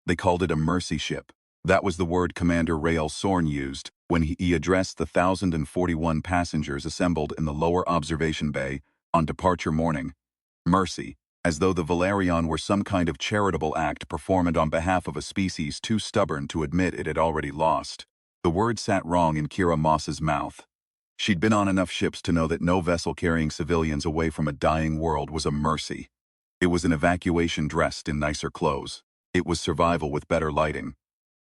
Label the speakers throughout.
Speaker 1: They called it a mercy ship. That was the word Commander Rael Sorn used when he addressed the 1,041 passengers assembled in the lower observation bay on departure morning. Mercy, as though the Valerion were some kind of charitable act performed on behalf of a species too stubborn to admit it had already lost. The word sat wrong in Kira Moss's mouth. She'd been on enough ships to know that no vessel carrying civilians away from a dying world was a mercy. It was an evacuation dressed in nicer clothes. It was survival with better lighting.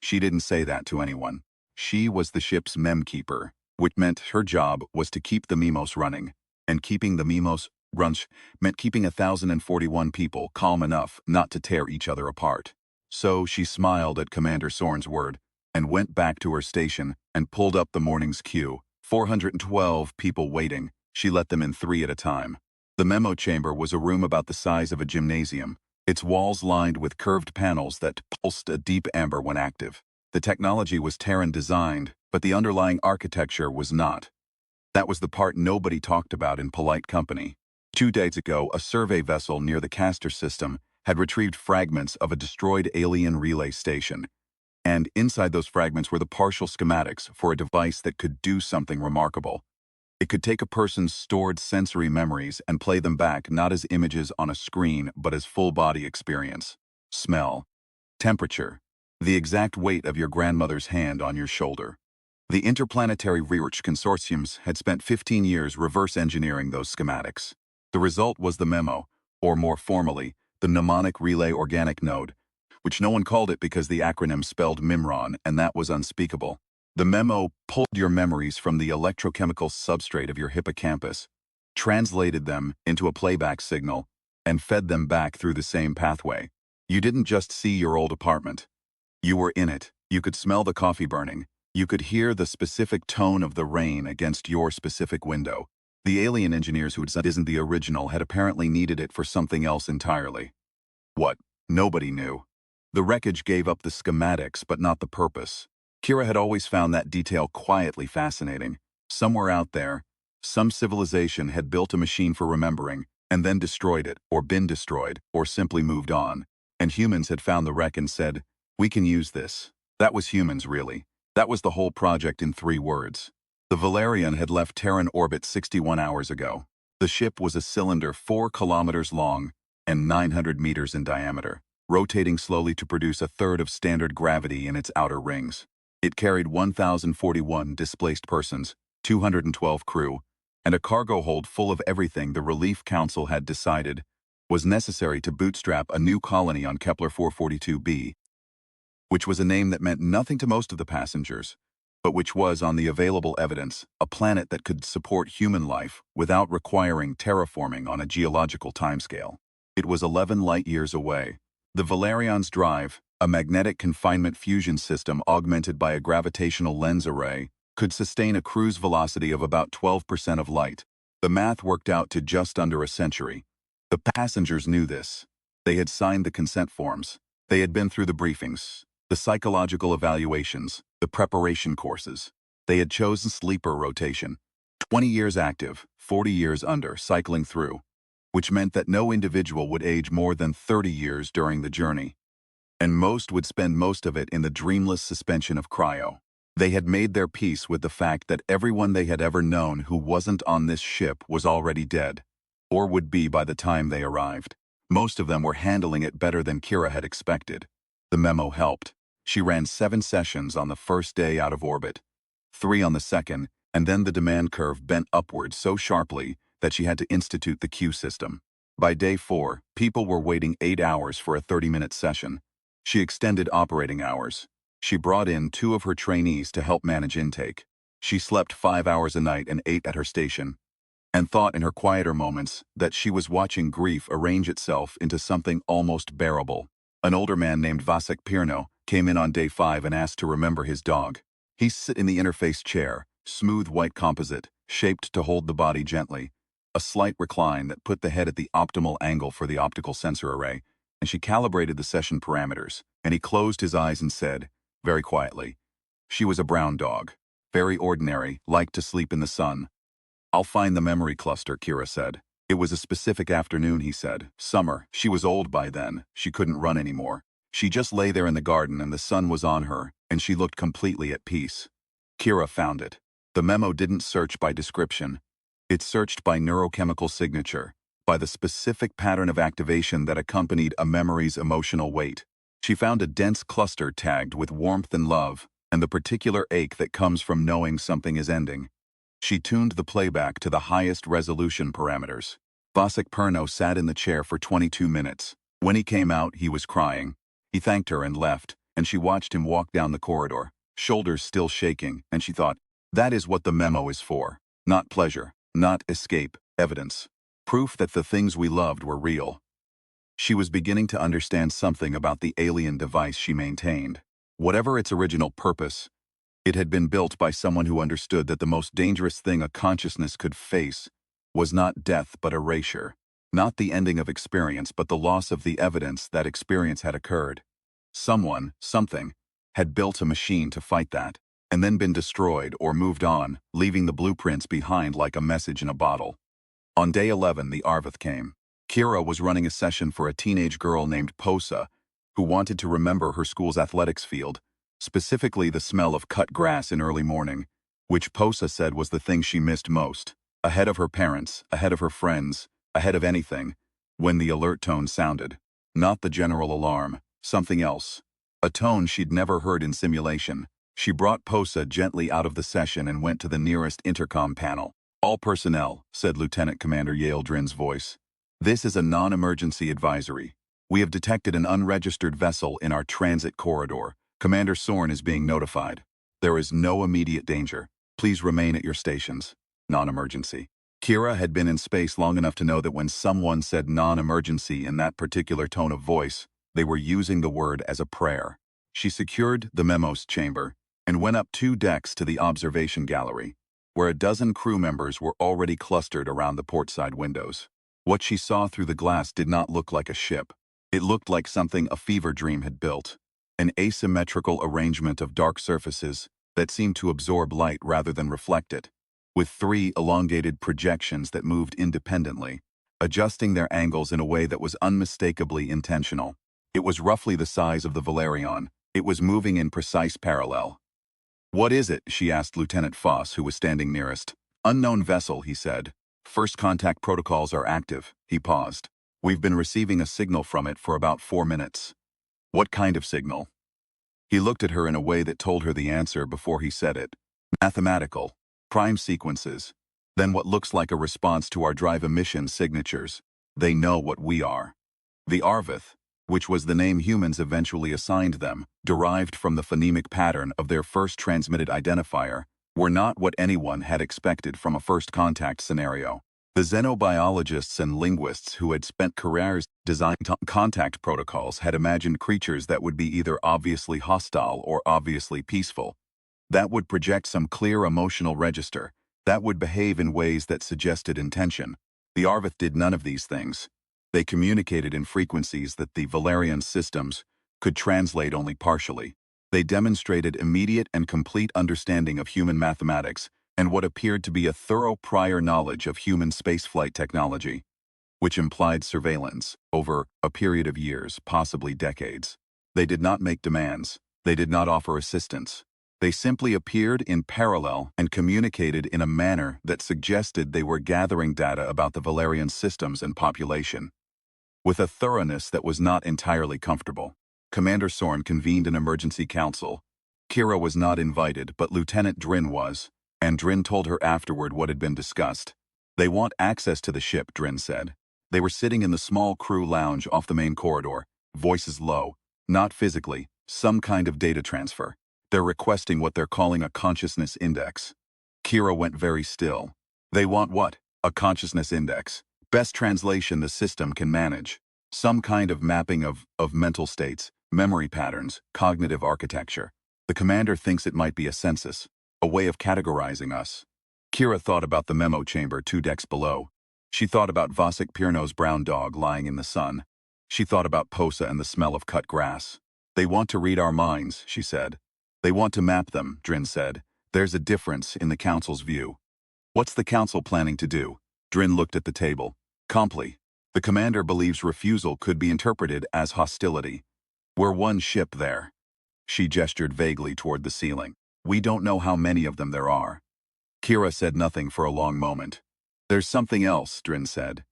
Speaker 1: She didn't say that to anyone. She was the ship's memkeeper, which meant her job was to keep the Mimos running. And keeping the Mimos runch meant keeping 1,041 people calm enough not to tear each other apart. So she smiled at Commander Sorn's word and went back to her station and pulled up the morning's queue. 412 people waiting. She let them in 3 at a time. The memo chamber was a room about the size of a gymnasium, its walls lined with curved panels that pulsed a deep amber when active. The technology was Terran designed, but the underlying architecture was not. That was the part nobody talked about in polite company. 2 days ago, a survey vessel near the Castor system had retrieved fragments of a destroyed alien relay station. And inside those fragments were the partial schematics for a device that could do something remarkable. It could take a person's stored sensory memories and play them back not as images on a screen but as full-body experience. Smell. Temperature. The exact weight of your grandmother's hand on your shoulder. The Interplanetary Research Consortiums had spent 15 years reverse engineering those schematics. The result was the memo, or more formally, the mnemonic relay organic node, which no one called it because the acronym spelled Mimron, and that was unspeakable. The memo pulled your memories from the electrochemical substrate of your hippocampus, translated them into a playback signal, and fed them back through the same pathway. You didn't just see your old apartment. You were in it. You could smell the coffee burning. You could hear the specific tone of the rain against your specific window. The alien engineers who had said isn't the original had apparently needed it for something else entirely. What? Nobody knew. The wreckage gave up the schematics, but not the purpose. Kira had always found that detail quietly fascinating. Somewhere out there, some civilization had built a machine for remembering, and then destroyed it, or been destroyed, or simply moved on. And humans had found the wreck and said, "We can use this." That was humans, really. That was the whole project in 3 words. The Valerian had left Terran orbit 61 hours ago. The ship was a cylinder 4 kilometers long and 900 meters in diameter, rotating slowly to produce a third of standard gravity in its outer rings. It carried 1,041 displaced persons, 212 crew, and a cargo hold full of everything the Relief Council had decided was necessary to bootstrap a new colony on Kepler 442b, which was a name that meant nothing to most of the passengers, but which was, on the available evidence, a planet that could support human life without requiring terraforming on a geological timescale. It was 11 light-years away. The Valerion's drive, a magnetic confinement fusion system augmented by a gravitational lens array, could sustain a cruise velocity of about 12% of light. The math worked out to just under a century. The passengers knew this. They had signed the consent forms. They had been through the briefings, the psychological evaluations, the preparation courses. They had chosen sleeper rotation. 20 years active, 40 years under, cycling through, which meant that no individual would age more than 30 years during the journey. And most would spend most of it in the dreamless suspension of cryo. They had made their peace with the fact that everyone they had ever known who wasn't on this ship was already dead, or would be by the time they arrived. Most of them were handling it better than Kira had expected. The memo helped. She ran 7 sessions on the first day out of orbit, 3 on the second, and then the demand curve bent upward so sharply that she had to institute the queue system. By day 4, people were waiting 8 hours for a 30-minute session. She extended operating hours. She brought in 2 of her trainees to help manage intake. She slept 5 hours a night and ate at her station, and thought in her quieter moments that she was watching grief arrange itself into something almost bearable. An older man named Vasek Pirno came in on day 5 and asked to remember his dog. He sat in the interface chair, smooth white composite, shaped to hold the body gently, a slight recline that put the head at the optimal angle for the optical sensor array, and she calibrated the session parameters, and he closed his eyes and said, very quietly, she was a brown dog, very ordinary, liked to sleep in the sun. I'll find the memory cluster, Kira said. It was a specific afternoon, he said. Summer. She was old by then. She couldn't run anymore. She just lay there in the garden and the sun was on her, and she looked completely at peace. Kira found it. The memo didn't search by description. It searched by neurochemical signature, by the specific pattern of activation that accompanied a memory's emotional weight. She found a dense cluster tagged with warmth and love, and the particular ache that comes from knowing something is ending. She tuned the playback to the highest resolution parameters. Vasek Perno sat in the chair for 22 minutes. When he came out, he was crying. He thanked her and left, and she watched him walk down the corridor, shoulders still shaking, and she thought, that is what the memo is for. Not pleasure, not escape, evidence. Proof that the things we loved were real. She was beginning to understand something about the alien device she maintained. Whatever its original purpose, it had been built by someone who understood that the most dangerous thing a consciousness could face was not death but erasure. Not the ending of experience but the loss of the evidence that experience had occurred. Someone, something, had built a machine to fight that, and then been destroyed or moved on, leaving the blueprints behind like a message in a bottle. On day 11, the Arvath came. Kira was running a session for a teenage girl named Posa, who wanted to remember her school's athletics field, specifically the smell of cut grass in early morning, which Posa said was the thing she missed most, ahead of her parents, ahead of her friends, ahead of anything, when the alert tone sounded. Not the general alarm, something else. A tone she'd never heard in simulation. She brought Posa gently out of the session and went to the nearest intercom panel. All personnel, said Lieutenant Commander Yale Drin's voice. This is a non-emergency advisory. We have detected an unregistered vessel in our transit corridor. Commander Sorn is being notified. There is no immediate danger. Please remain at your stations. Non-emergency. Kira had been in space long enough to know that when someone said non-emergency in that particular tone of voice, they were using the word as a prayer. She secured the memos chamber and went up 2 decks to the observation gallery, where a dozen crew members were already clustered around the portside windows. What she saw through the glass did not look like a ship. It looked like something a fever dream had built. An asymmetrical arrangement of dark surfaces that seemed to absorb light rather than reflect it, with 3 elongated projections that moved independently, adjusting their angles in a way that was unmistakably intentional. It was roughly the size of the Valerion. It was moving in precise parallel. What is it? She asked Lieutenant Foss, who was standing nearest. Unknown vessel, he said. First contact protocols are active. He paused. We've been receiving a signal from it for about 4 minutes. What kind of signal? He looked at her in a way that told her the answer before he said it. Mathematical. Prime sequences. Then what looks like a response to our drive emission signatures. They know what we are. The Arvath, which was the name humans eventually assigned them, derived from the phonemic pattern of their first transmitted identifier, were not what anyone had expected from a first contact scenario. The xenobiologists and linguists who had spent careers designing contact protocols had imagined creatures that would be either obviously hostile or obviously peaceful, that would project some clear emotional register, that would behave in ways that suggested intention. The Arvath did none of these things. They communicated in frequencies that the Valerian systems could translate only partially. They demonstrated immediate and complete understanding of human mathematics and what appeared to be a thorough prior knowledge of human spaceflight technology, which implied surveillance over a period of years, possibly decades. They did not make demands. They did not offer assistance. They simply appeared in parallel and communicated in a manner that suggested they were gathering data about the Valerian systems and population, with a thoroughness that was not entirely comfortable. Commander Sorn convened an emergency council. Kira was not invited, but Lieutenant Drin was, and Drin told her afterward what had been discussed. They want access to the ship, Drin said. They were sitting in the small crew lounge off the main corridor, voices low, not physically, some kind of data transfer. They're requesting what they're calling a consciousness index. Kira went very still. They want what? A consciousness index. Best translation the system can manage. Some kind of mapping of mental states, memory patterns, cognitive architecture. The commander thinks it might be a census, a way of categorizing us. Kira thought about the memo chamber 2 decks below. She thought about Vasek Pirno's brown dog lying in the sun. She thought about Posa and the smell of cut grass. They want to read our minds, she said. They want to map them, Drin said. There's a difference in the council's view. What's the council planning to do? Drin looked at the table. Comply. The commander believes refusal could be interpreted as hostility. We're one ship there. She gestured vaguely toward the ceiling. We don't know how many of them there are. Kira said nothing for a long moment. There's something else, Drin said.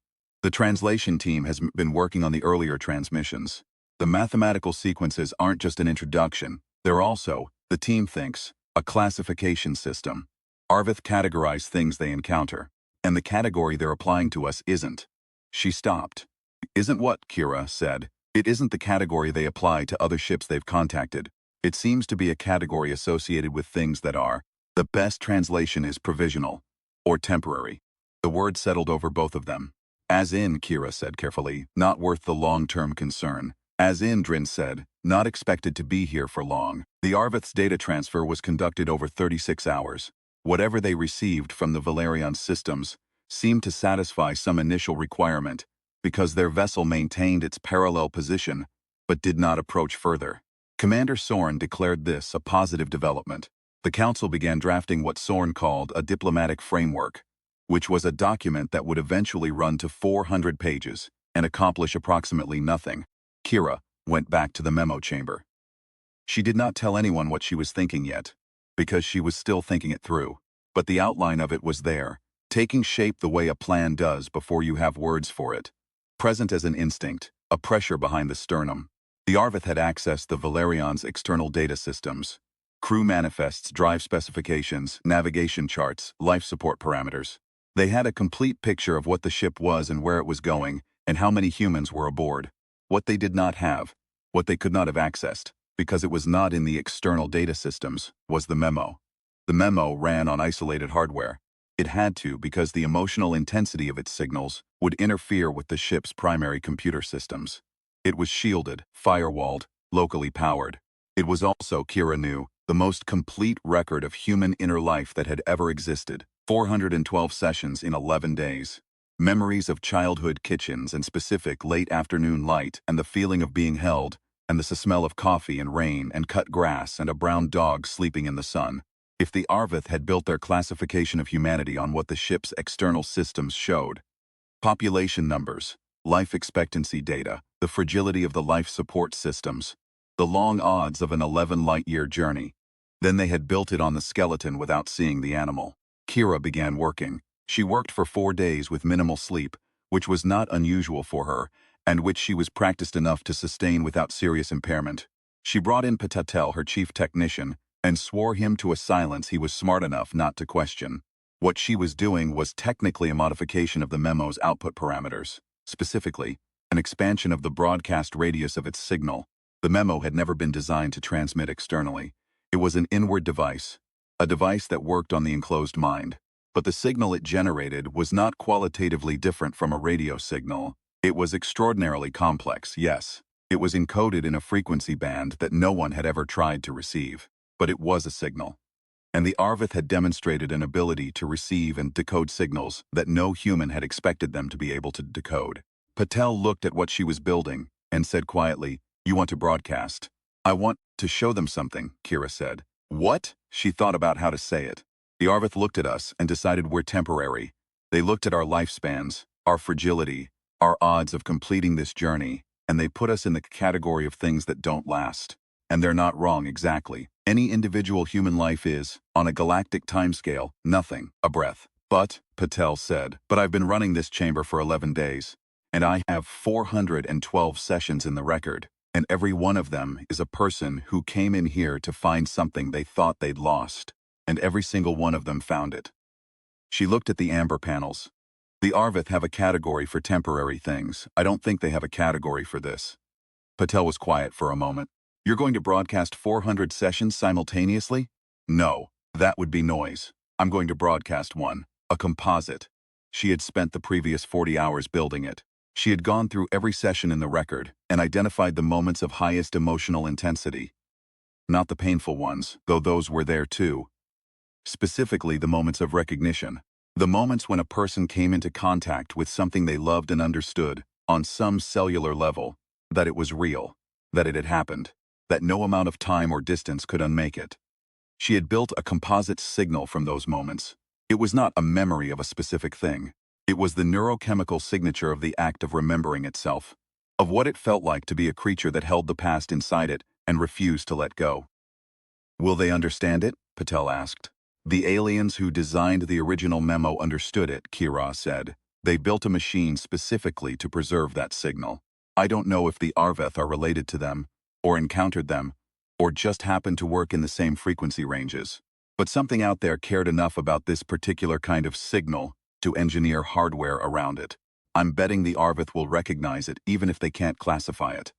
Speaker 1: The translation team has been working on the earlier transmissions. The mathematical sequences aren't just an introduction, they're also, the team thinks, a classification system. Arvith categorize things they encounter, and the category they're applying to us isn't. She stopped. Isn't what, Kira said. It isn't the category they apply to other ships they've contacted. It seems to be a category associated with things that are. The best translation is provisional, or temporary. The word settled over both of them. As in, Kira said carefully, not worth the long-term concern. As in, Drin said, not expected to be here for long. The Arvith's data transfer was conducted over 36 hours. Whatever they received from the Valerian systems seemed to satisfy some initial requirement, because their vessel maintained its parallel position, but did not approach further. Commander Sorn declared this a positive development. The Council began drafting what Sorn called a diplomatic framework, which was a document that would eventually run to 400 pages and accomplish approximately nothing. Kira went back to the memo chamber. She did not tell anyone what she was thinking yet, because she was still thinking it through, but the outline of it was there, taking shape the way a plan does before you have words for it. Present as an instinct, a pressure behind the sternum. The Arvith had accessed the Valerian's external data systems. Crew manifests, drive specifications, navigation charts, life support parameters. They had a complete picture of what the ship was and where it was going, and how many humans were aboard. What they did not have, what they could not have accessed, because it was not in the external data systems, was the memo. The memo ran on isolated hardware. It had to because the emotional intensity of its signals would interfere with the ship's primary computer systems. It was shielded, firewalled, locally powered. It was also, Kira knew, the most complete record of human inner life that had ever existed. 412 sessions in 11 days. Memories of childhood kitchens and specific late afternoon light and the feeling of being held, and the smell of coffee and rain and cut grass and a brown dog sleeping in the sun. If the Arvith had built their classification of humanity on what the ship's external systems showed, population numbers, life expectancy data, the fragility of the life support systems, the long odds of an 11 light-year journey, then they had built it on the skeleton without seeing the animal. Kira began working. She worked for 4 days with minimal sleep, which was not unusual for her, and which she was practiced enough to sustain without serious impairment. She brought in Patatel, her chief technician, and swore him to a silence he was smart enough not to question. What she was doing was technically a modification of the memo's output parameters, specifically, an expansion of the broadcast radius of its signal. The memo had never been designed to transmit externally. It was an inward device, a device that worked on the enclosed mind. But the signal it generated was not qualitatively different from a radio signal. It was extraordinarily complex, yes. It was encoded in a frequency band that no one had ever tried to receive. But it was a signal. And the Arvith had demonstrated an ability to receive and decode signals that no human had expected them to be able to decode. Patel looked at what she was building and said quietly, "You want to broadcast?" "I want to show them something," Kira said. "What?" She thought about how to say it. The Arvith looked at us and decided we're temporary. They looked at our lifespans, our fragility, our odds of completing this journey, and they put us in the category of things that don't last. And they're not wrong exactly. Any individual human life is, on a galactic timescale, nothing, a breath. "But," Patel said, "but I've been running this chamber for 11 days, and I have 412 sessions in the record, and every one of them is a person who came in here to find something they thought they'd lost, and every single one of them found it." She looked at the amber panels. "The Arvith have a category for temporary things. I don't think they have a category for this." Patel was quiet for a moment. "You're going to broadcast 400 sessions simultaneously?" "No, that would be noise. I'm going to broadcast one, a composite." She had spent the previous 40 hours building it. She had gone through every session in the record and identified the moments of highest emotional intensity. Not the painful ones, though those were there too. Specifically the moments of recognition. The moments when a person came into contact with something they loved and understood, on some cellular level, that it was real, that it had happened, that no amount of time or distance could unmake it. She had built a composite signal from those moments. It was not a memory of a specific thing. It was the neurochemical signature of the act of remembering itself. of what it felt like to be a creature that held the past inside it and refused to let go. Will they understand it? Patel asked. The aliens who designed the original memo understood it, Kira said. They built a machine specifically to preserve that signal. I don't know if the Arveth are related to them, or encountered them, or just happened to work in the same frequency ranges. But something out there cared enough about this particular kind of signal to engineer hardware around it. I'm betting the Arveth will recognize it even if they can't classify it.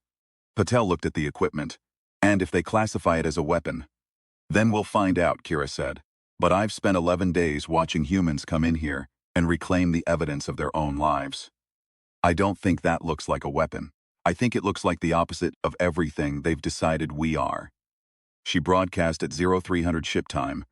Speaker 1: Patel looked at the equipment. And if they classify it as a weapon? Then we'll find out, Kira said. But I've spent 11 days watching humans come in here and reclaim the evidence of their own lives. I don't think that looks like a weapon. I think it looks like the opposite of everything they've decided we are. She broadcast at 0300 ship time,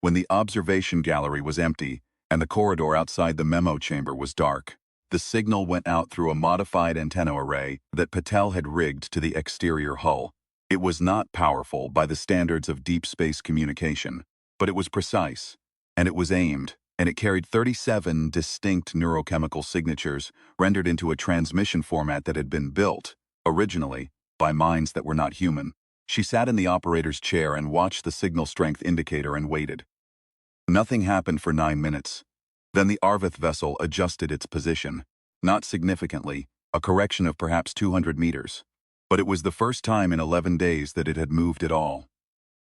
Speaker 1: when the observation gallery was empty and the corridor outside the memo chamber was dark. The signal went out through a modified antenna array that Patel had rigged to the exterior hull. It was not powerful by the standards of deep space communication, but it was precise, and it was aimed, and it carried 37 distinct neurochemical signatures rendered into a transmission format that had been built, originally, by minds that were not human. She sat in the operator's chair and watched the signal strength indicator and waited. Nothing happened for 9 minutes. Then the Arveth vessel adjusted its position, not significantly, a correction of perhaps 200 meters. But it was the first time in 11 days that it had moved at all.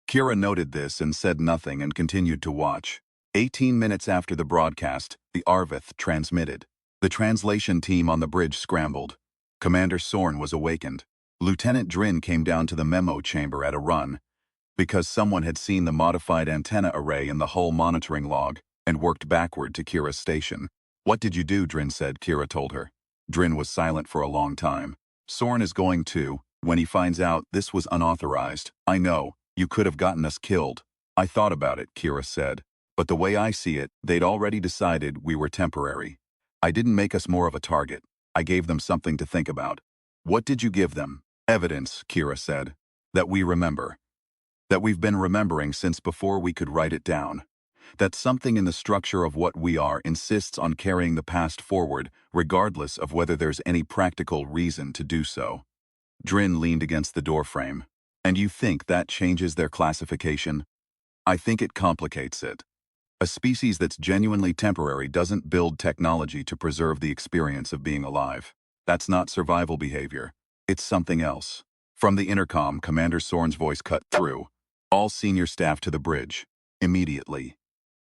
Speaker 1: Kira noted this and said nothing and continued to watch. 18 minutes after the broadcast, the Arveth transmitted. The translation team on the bridge scrambled. Commander Sorn was awakened. Lieutenant Drin came down to the memo chamber at a run, because someone had seen the modified antenna array in the hull monitoring log and worked backward to Kira's station. What did you do? Drin said, Kira told her. Drin was silent for a long time. Sorn is going to, when he finds out this was unauthorized. I know, you could have gotten us killed. I thought about it, Kira said. But the way I see it, they'd already decided we were temporary. I didn't make us more of a target. I gave them something to think about. What did you give them? Evidence, Kira said. That we remember. That we've been remembering since before we could write it down. That something in the structure of what we are insists on carrying the past forward, regardless of whether there's any practical reason to do so. Drin leaned against the doorframe. And you think that changes their classification? I think it complicates it. A species that's genuinely temporary doesn't build technology to preserve the experience of being alive. That's not survival behavior. It's something else. From the intercom, Commander Sorn's voice cut through. All senior staff to the bridge. Immediately.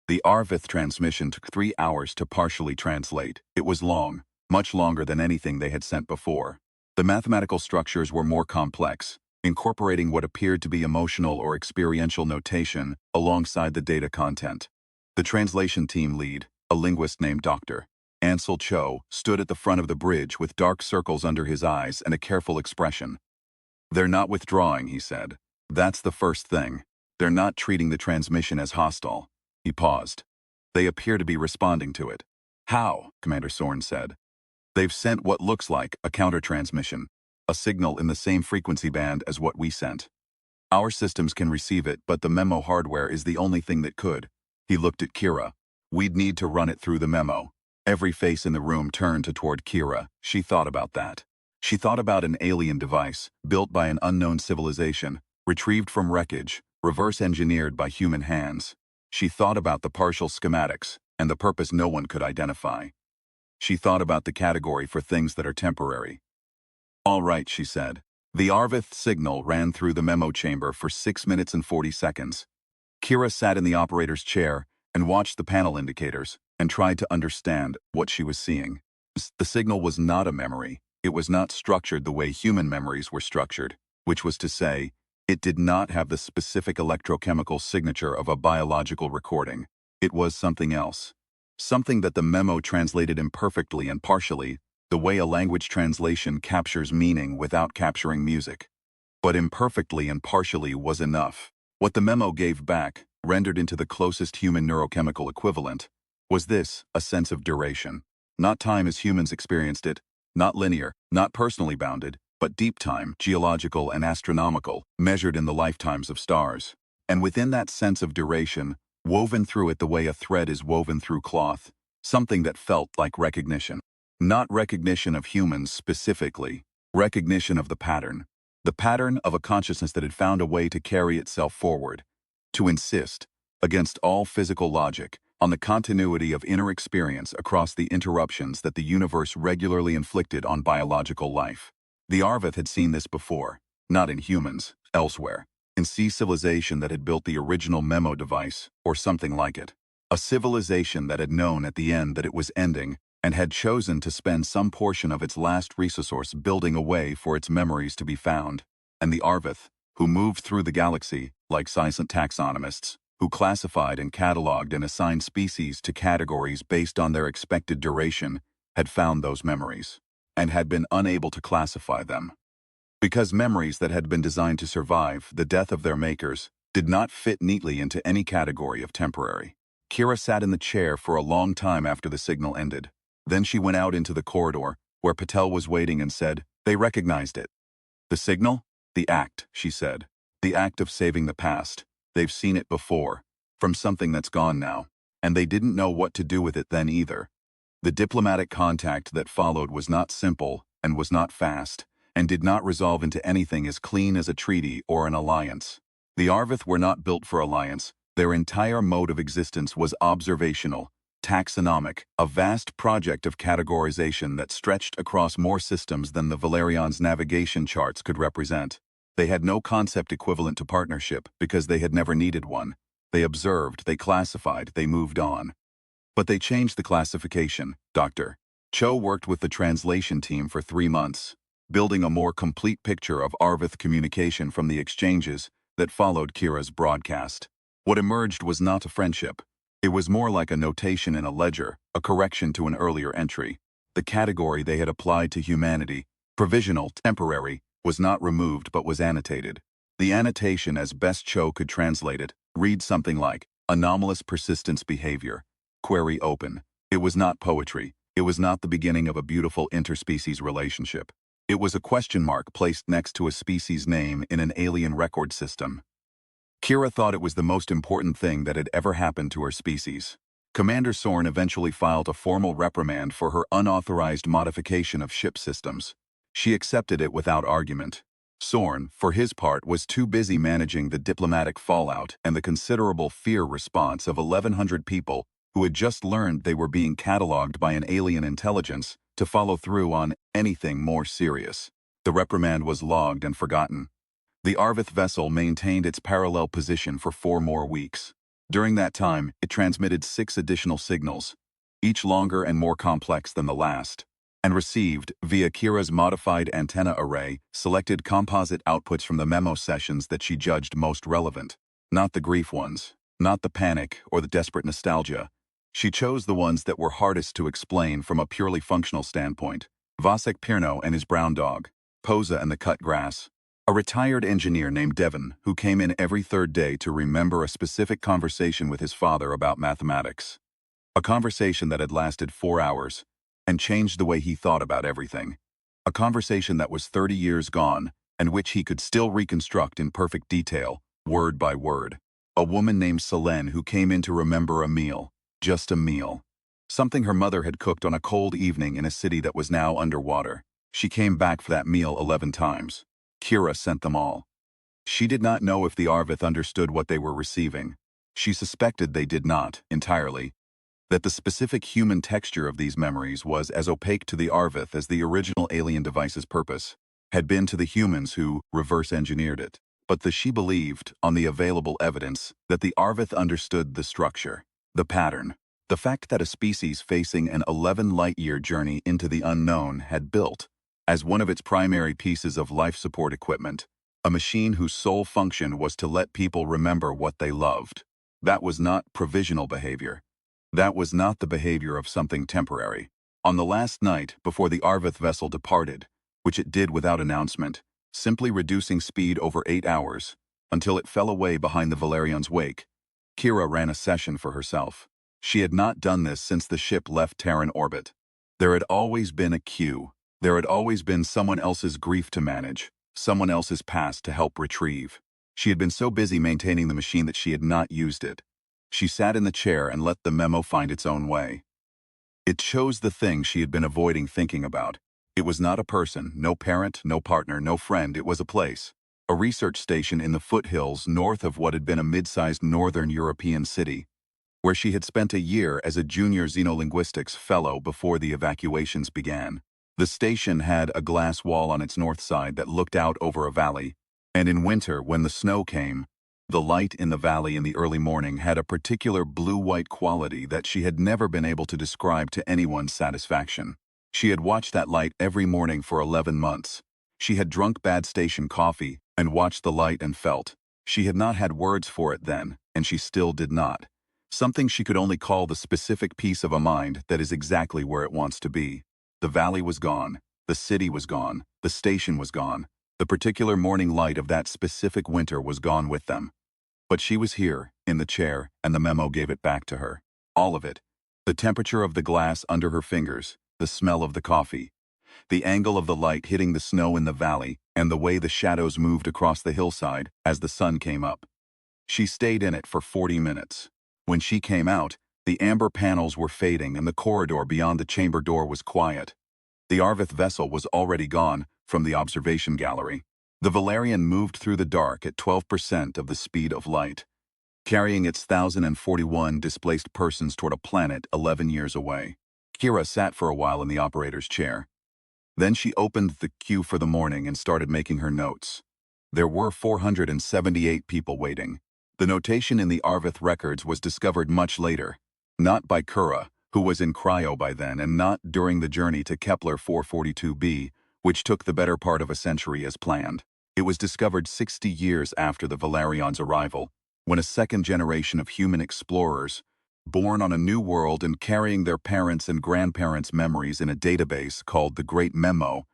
Speaker 1: The Arveth transmission took 3 hours to partially translate. It was long, much longer than anything they had sent before. The mathematical structures were more complex, incorporating what appeared to be emotional or experiential notation alongside the data content. The translation team lead, a linguist named Dr. Ansel Cho, stood at the front of the bridge with dark circles under his eyes and a careful expression. They're not withdrawing, he said. That's the first thing. They're not treating the transmission as hostile. He paused. They appear to be responding to it. How? Commander Sorn said. They've sent what looks like a counter-transmission, a signal in the same frequency band as what we sent. Our systems can receive it, but the memo hardware is the only thing that could. He looked at Kira. We'd need to run it through the memo. Every face in the room turned toward Kira. She thought about that. She thought about an alien device, built by an unknown civilization, retrieved from wreckage, reverse-engineered by human hands. She thought about the partial schematics and the purpose no one could identify. She thought about the category for things that are temporary. All right, she said. The Arveth signal ran through the memo chamber for 6 minutes and 40 seconds. Kira sat in the operator's chair and watched the panel indicators and tried to understand what she was seeing. The signal was not a memory. It was not structured the way human memories were structured, which was to say, it did not have the specific electrochemical signature of a biological recording. It was something else. Something that the memo translated imperfectly and partially, the way a language translation captures meaning without capturing music. But imperfectly and partially was enough. What the memo gave back, rendered into the closest human neurochemical equivalent, was this, a sense of duration. Not time as humans experienced it, not linear, not personally bounded, but deep time, geological and astronomical, measured in the lifetimes of stars. And within that sense of duration, woven through it the way a thread is woven through cloth, something that felt like recognition. Not recognition of humans specifically, Recognition of the pattern. The pattern of a consciousness that had found a way to carry itself forward. To insist, against all physical logic, on the continuity of inner experience across the interruptions that the universe regularly inflicted on biological life. The Arvith had seen this before, not in humans, elsewhere, in sea civilization that had built the original memo device, or something like it. A civilization that had known at the end that it was ending, and had chosen to spend some portion of its last resource building a way for its memories to be found. And the Arvith, who moved through the galaxy, like silent taxonomists, who classified and cataloged and assigned species to categories based on their expected duration, had found those memories, and had been unable to classify them. Because memories that had been designed to survive the death of their makers did not fit neatly into any category of temporary. Kira sat in the chair for a long time after the signal ended. Then she went out into the corridor, where Patel was waiting, and said, "They recognized it." "The signal?" "The act," she said. "The act of saving the past. They've seen it before, from something that's gone now. And they didn't know what to do with it then either. The diplomatic contact that followed was not simple, and was not fast, and did not resolve into anything as clean as a treaty or an alliance. The Arvith were not built for alliance. Their entire mode of existence was observational, taxonomic, a vast project of categorization that stretched across more systems than the Valerian's navigation charts could represent. They had no concept equivalent to partnership because they had never needed one. They observed, they classified, they moved on. But they changed the classification, Dr. Cho worked with the translation team for 3 months, building a more complete picture of Arvith communication from the exchanges that followed Kira's broadcast. What emerged was not a friendship. It was more like a notation in a ledger, a correction to an earlier entry. The category they had applied to humanity, provisional, temporary, was not removed but was annotated. The annotation, as best Cho could translate it, read something like, anomalous persistence behavior. Query open. It was not poetry. It was not the beginning of a beautiful interspecies relationship. It was a question mark placed next to a species name in an alien record system. Kira thought it was the most important thing that had ever happened to her species. Commander Sorn eventually filed a formal reprimand for her unauthorized modification of ship systems. She accepted it without argument. Sorn, for his part, was too busy managing the diplomatic fallout and the considerable fear response of 1,100 people who had just learned they were being catalogued by an alien intelligence to follow through on anything more serious. The reprimand was logged and forgotten. The Arvith vessel maintained its parallel position for 4 more weeks. During that time, it transmitted 6 additional signals, each longer and more complex than the last, and received, via Kira's modified antenna array, selected composite outputs from the memo sessions that she judged most relevant. Not the grief ones, not the panic or the desperate nostalgia. She chose the ones that were hardest to explain from a purely functional standpoint. Vasek Pirno and his brown dog, Posa and the cut grass. A retired engineer named Devon, who came in every 3rd day to remember a specific conversation with his father about mathematics. A conversation that had lasted 4 hours and changed the way he thought about everything. A conversation that was 30 years gone and which he could still reconstruct in perfect detail, word by word. A woman named Selene who came in to remember a meal, just a meal. Something her mother had cooked on a cold evening in a city that was now underwater. She came back for that meal 11 times. Kira sent them all. She did not know if the Arvith understood what they were receiving. She suspected they did not, entirely. That the specific human texture of these memories was as opaque to the Arvith as the original alien device's purpose had been to the humans who reverse-engineered it. But she believed, on the available evidence, that the Arvith understood the structure, the pattern, the fact that a species facing an 11-light-year journey into the unknown had built, as one of its primary pieces of life support equipment, a machine whose sole function was to let people remember what they loved. That was not provisional behavior. That was not the behavior of something temporary. On the last night before the Arvith vessel departed, which it did without announcement, simply reducing speed over 8 hours, until it fell away behind the Valerian's wake, Kira ran a session for herself. She had not done this since the ship left Terran orbit. There had always been a cue. There had always been someone else's grief to manage, someone else's past to help retrieve. She had been so busy maintaining the machine that she had not used it. She sat in the chair and let the memo find its own way. It chose the thing she had been avoiding thinking about. It was not a person, no parent, no partner, no friend, it was a place. A research station in the foothills north of what had been a mid-sized northern European city, where she had spent a year as a junior xenolinguistics fellow before the evacuations began. The station had a glass wall on its north side that looked out over a valley, and in winter, when the snow came, the light in the valley in the early morning had a particular blue-white quality that she had never been able to describe to anyone's satisfaction. She had watched that light every morning for 11 months. She had drunk bad station coffee and watched the light and felt. She had not had words for it then, and she still did not. Something she could only call the specific piece of a mind that is exactly where it wants to be. The valley was gone. The city was gone. The station was gone. The particular morning light of that specific winter was gone with them. But she was here, in the chair, and the memo gave it back to her. All of it. The temperature of the glass under her fingers, the smell of the coffee, the angle of the light hitting the snow in the valley, and the way the shadows moved across the hillside as the sun came up. She stayed in it for 40 minutes. When she came out, the amber panels were fading and the corridor beyond the chamber door was quiet. The Arvith vessel was already gone from the observation gallery. The Valerian moved through the dark at 12% of the speed of light, carrying its 1,041 displaced persons toward a planet 11 years away. Kira sat for a while in the operator's chair. Then she opened the queue for the morning and started making her notes. There were 478 people waiting. The notation in the Arvith records was discovered much later, not by Kura, who was in cryo by then, and not during the journey to Kepler 442b, which took the better part of a century as planned. It was discovered 60 years after the Valerion's arrival, when a second generation of human explorers, born on a new world and carrying their parents' and grandparents' memories in a database called the Great Memo,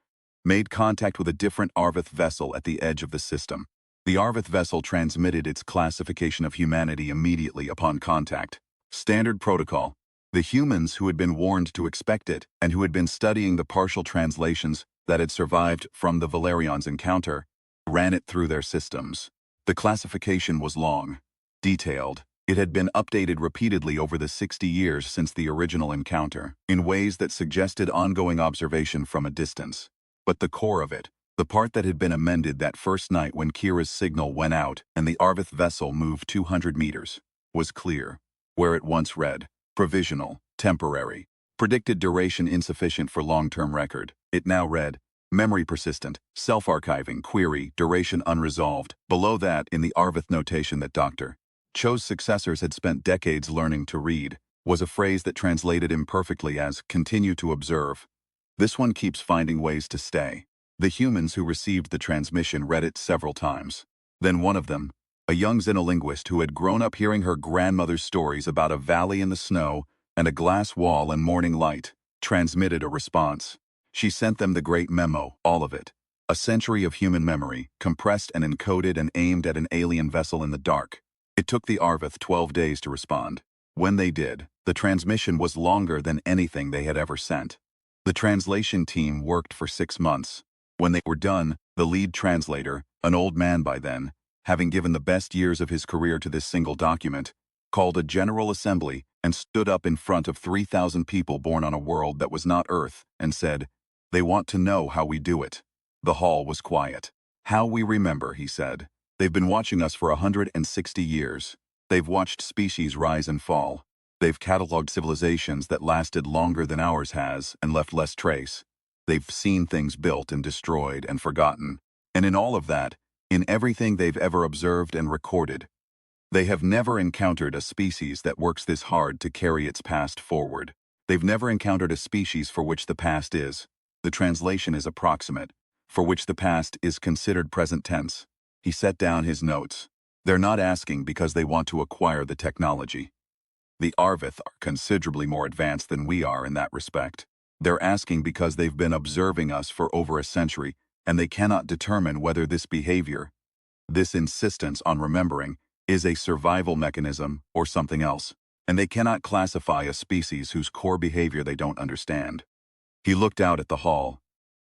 Speaker 1: made contact with a different Arvith vessel at the edge of the system. The Arvith vessel transmitted its classification of humanity immediately upon contact. Standard protocol. The humans who had been warned to expect it and who had been studying the partial translations that had survived from the Valerion's encounter ran it through their systems. The classification was long, detailed. It had been updated repeatedly over the 60 years since the original encounter, in ways that suggested ongoing observation from a distance. But the core of it, the part that had been amended that first night when Kira's signal went out and the Arvith vessel moved 200 meters, was clear. Where it once read, provisional, temporary, predicted duration insufficient for long-term record, it now read, memory persistent, self-archiving, query, duration unresolved. Below that, in the Arvith notation that Dr. Cho's successors had spent decades learning to read, was a phrase that translated imperfectly as continue to observe. This one keeps finding ways to stay. The humans who received the transmission read it several times. Then one of them, a young xenolinguist who had grown up hearing her grandmother's stories about a valley in the snow and a glass wall and morning light, transmitted a response. She sent them the Great Memo, all of it. A century of human memory, compressed and encoded and aimed at an alien vessel in the dark. It took the Arvith 12 days to respond. When they did, the transmission was longer than anything they had ever sent. The translation team worked for 6 months. When they were done, the lead translator, an old man by then, having given the best years of his career to this single document, called a general assembly and stood up in front of 3,000 people born on a world that was not Earth and said, "They want to know how we do it." The hall was quiet. "How we remember," he said. "They've been watching us for 160 years. They've watched species rise and fall. They've cataloged civilizations that lasted longer than ours has and left less trace. They've seen things built and destroyed and forgotten. And in all of that, in everything they've ever observed and recorded, they have never encountered a species that works this hard to carry its past forward. They've never encountered a species for which the past is, the translation is approximate, for which the past is considered present tense." He set down his notes. "They're not asking because they want to acquire the technology. The Arvith are considerably more advanced than we are in that respect. They're asking because they've been observing us for over a century, and they cannot determine whether this behavior, this insistence on remembering, is a survival mechanism or something else. And they cannot classify a species whose core behavior they don't understand." He looked out at the hall.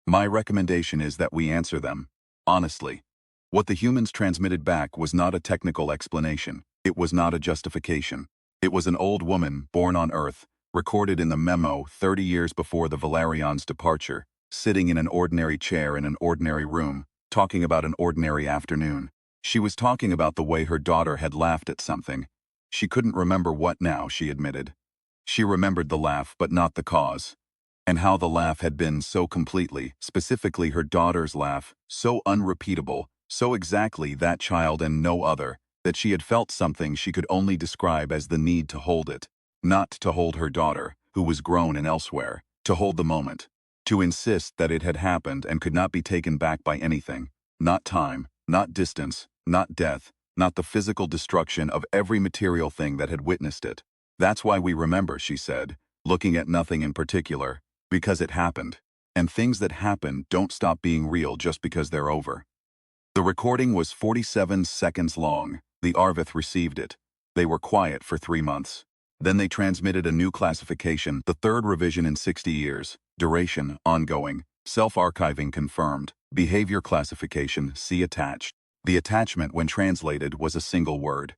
Speaker 1: "My recommendation is that we answer them, honestly." What the humans transmitted back was not a technical explanation. It was not a justification. It was an old woman, born on Earth, recorded in the memo 30 years before the Valerion's departure, sitting in an ordinary chair in an ordinary room, talking about an ordinary afternoon. She was talking about the way her daughter had laughed at something. She couldn't remember what now, she admitted. She remembered the laugh, but not the cause. And how the laugh had been so completely, specifically her daughter's laugh, so unrepeatable, so exactly that child and no other, that she had felt something she could only describe as the need to hold it. Not to hold her daughter, who was grown and elsewhere, to hold the moment. To insist that it had happened and could not be taken back by anything. Not time, not distance, not death, not the physical destruction of every material thing that had witnessed it. That's why we remember, she said, looking at nothing in particular, because it happened. And things that happen don't stop being real just because they're over. The recording was 47 seconds long. The Arvith received it. They were quiet for 3 months. Then they transmitted a new classification, the third revision in 60 years. Duration, ongoing. Self-archiving confirmed. Behavior classification, see attached. The attachment, when translated, was a single word.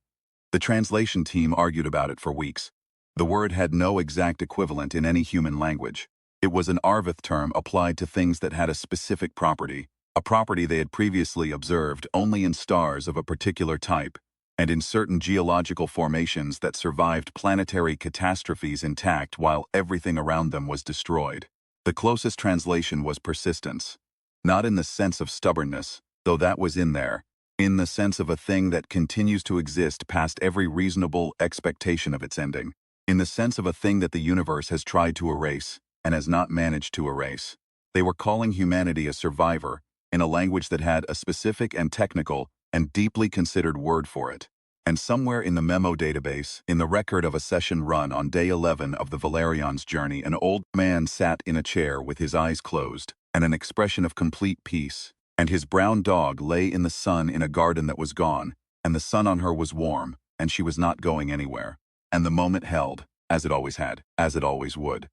Speaker 1: The translation team argued about it for weeks. The word had no exact equivalent in any human language. It was an Arvith term applied to things that had a specific property, a property they had previously observed only in stars of a particular type, and in certain geological formations that survived planetary catastrophes intact while everything around them was destroyed. The closest translation was persistence. Not in the sense of stubbornness, though that was in there, in the sense of a thing that continues to exist past every reasonable expectation of its ending. In the sense of a thing that the universe has tried to erase, and has not managed to erase. They were calling humanity a survivor, in a language that had a specific and technical and deeply considered word for it. And somewhere in the memo database, in the record of a session run on day 11 of the Valerion's journey, an old man sat in a chair with his eyes closed, and an expression of complete peace. And his brown dog lay in the sun in a garden that was gone, and the sun on her was warm, and she was not going anywhere. And the moment held, as it always had, as it always would.